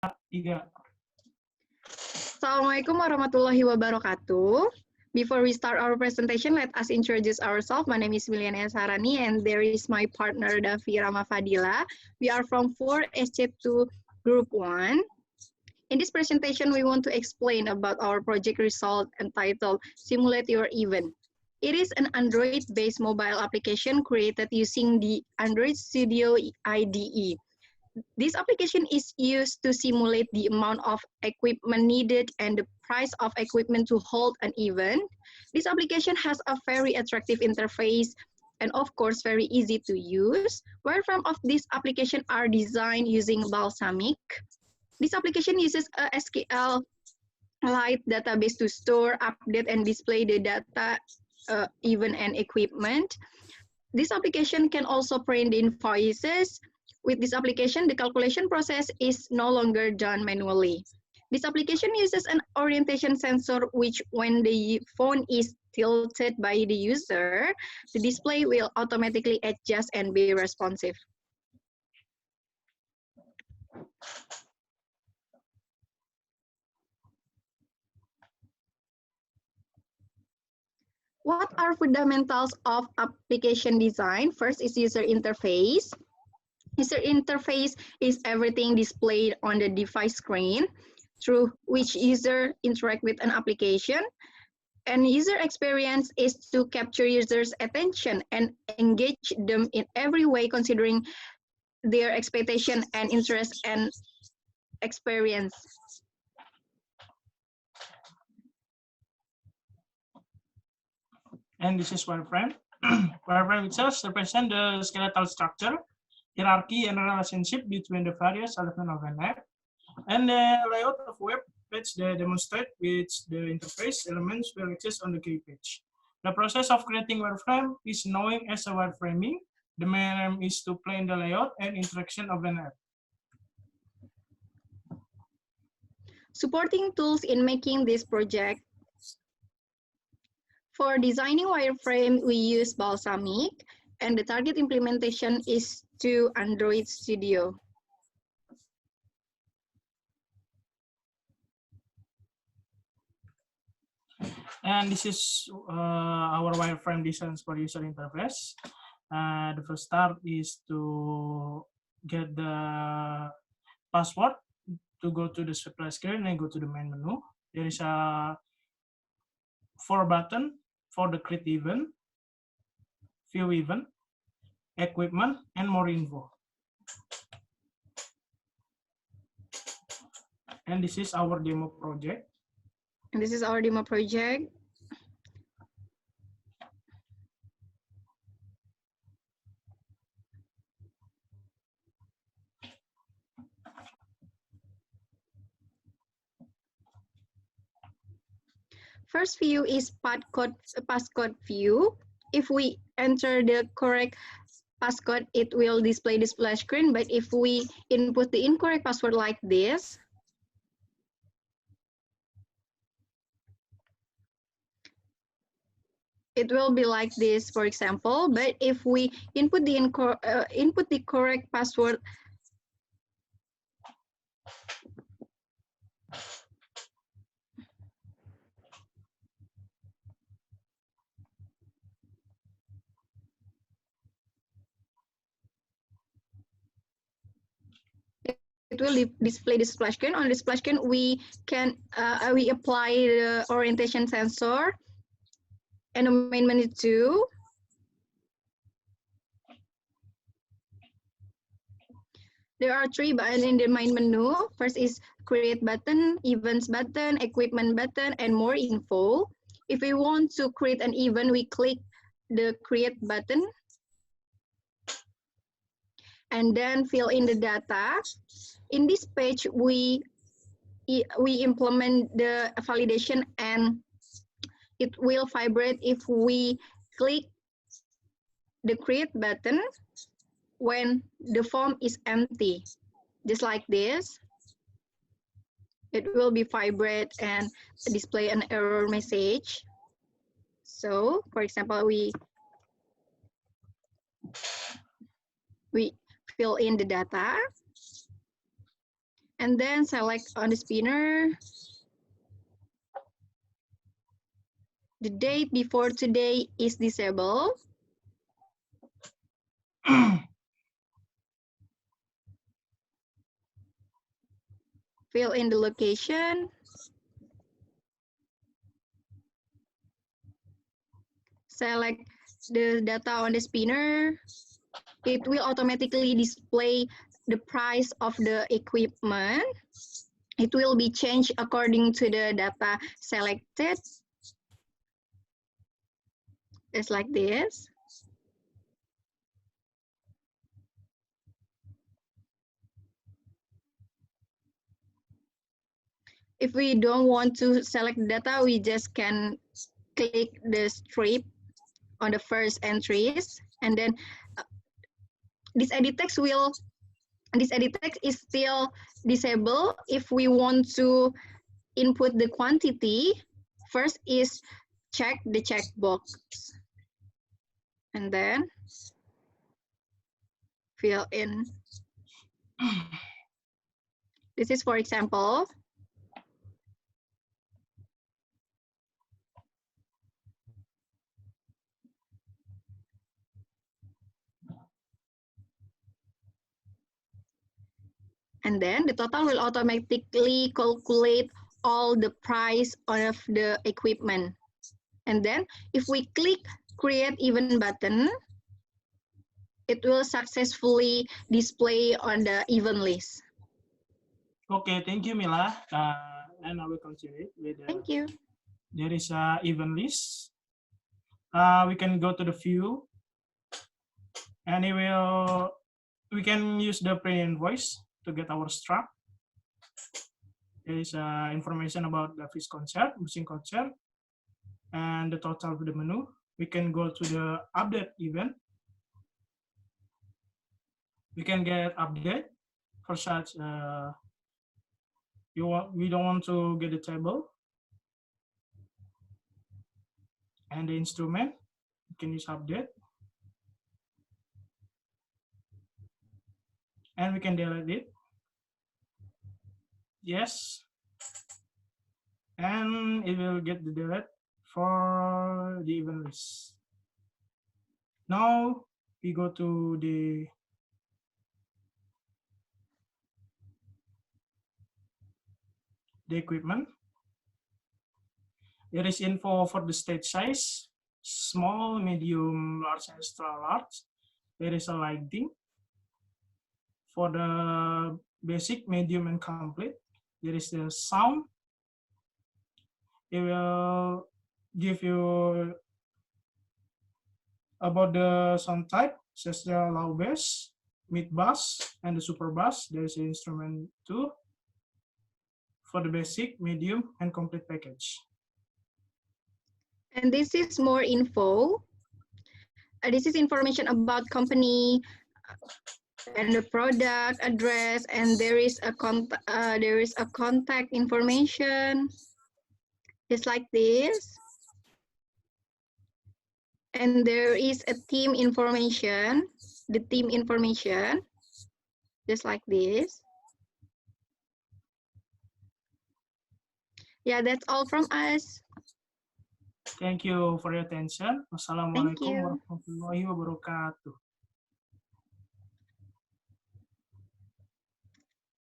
3. Assalamualaikum warahmatullahi wabarakatuh. Before we start our presentation, let us introduce ourselves. My name is Miliana Sarani, and there is my partner, Davi Rama Fadila. We are from 4SC2 Group 1. In this presentation, we want to explain about our project result entitled Simulate Your Event. It is an Android-based mobile application created using the Android Studio IDE. This application is used to simulate the amount of equipment needed and the price of equipment to hold an event. This application has a very attractive interface and of course very easy to use. Wireframe of this application are designed using Balsamiq. This application uses a SQLite database to store, update, and display the data, event, and equipment. This application can also print the invoices. With this application, the calculation process is no longer done manually. This application uses an orientation sensor, which when the phone is tilted by the user, the display will automatically adjust and be responsive. What are fundamentals of application design? First is user interface. User interface is everything displayed on the device screen through which user interact with an application. And user experience is to capture users' attention and engage them in every way considering their expectation and interest and experience. And this is wireframe. Wireframe itself represents the skeletal structure, hierarchy, and relationship between the various elements of an app, and the layout of web page that demonstrate which the interface elements will exist on the key page. The process of creating wireframe is known as a wireframing. The main aim is to plan the layout and interaction of an app. Supporting tools in making this project. For designing wireframe, we use Balsamiq, and the target implementation is to Android Studio. And this is our wireframe designs for user interface. The first start is to get the password to go to the splash screen and go to the main menu. There is a 4 button for the create event, view event, equipment, and more info. And this is our demo project. And this is our demo project. First view is passcode view. If we enter the correct passcode, it will display the splash screen. But if we input the incorrect password like this, it will be like this, for example. But if we input the correct password, it will display the splash screen. On the splash screen, we can we apply the orientation sensor and the main menu too. There are 3 buttons in the main menu. First is create button, events button, equipment button, and more info. If we want to create an event, we click the create button and then fill in the data. In this page, we implement the validation and it will vibrate if we click the create button when the form is empty. Just like this. It will be vibrate and display an error message. So, for example, we fill in the data And then select on the spinner the date before today is disabled. Fill in the location. Select the data on the spinner. It will automatically display the price of the equipment. It will be changed according to the data selected. Just like this. If we don't want to select the data, we just can click the strip on the first entries, and then this edit text is still disabled. If we want to input the quantity, first is check the checkbox, and then fill in. This is for example. And then the total will automatically calculate all the price of the equipment. And then if we click create event button, it will successfully display on the event list. Okay, thank you, Mila. And I will continue with Thank you. There is a event list. We can go to the view, and we can use the print invoice to get our struct. There is information about the fish concert, musim concert, and the total of the menu. We can go to the update event. We can get update for such. We don't want to get the table, and the instrument. We can use update, and we can delete it. Yes, and it will get the delete for the event list. Now we go to the equipment. There is info for the stage size, small, medium, large, and extra large. There is a lighting for the basic, medium, and complete. There is the sound. It will give you about the sound type, such as the low bass, mid bass, and the super bass. There is the instrument too for the basic, medium, and complete package. And this is more info. This is information about company and the product address, and there is a contact information, just like this. And there is a team information, just like this. Yeah, that's all from us. Thank you for your attention. Wassalamualaikum warahmatullahi wabarakatuh.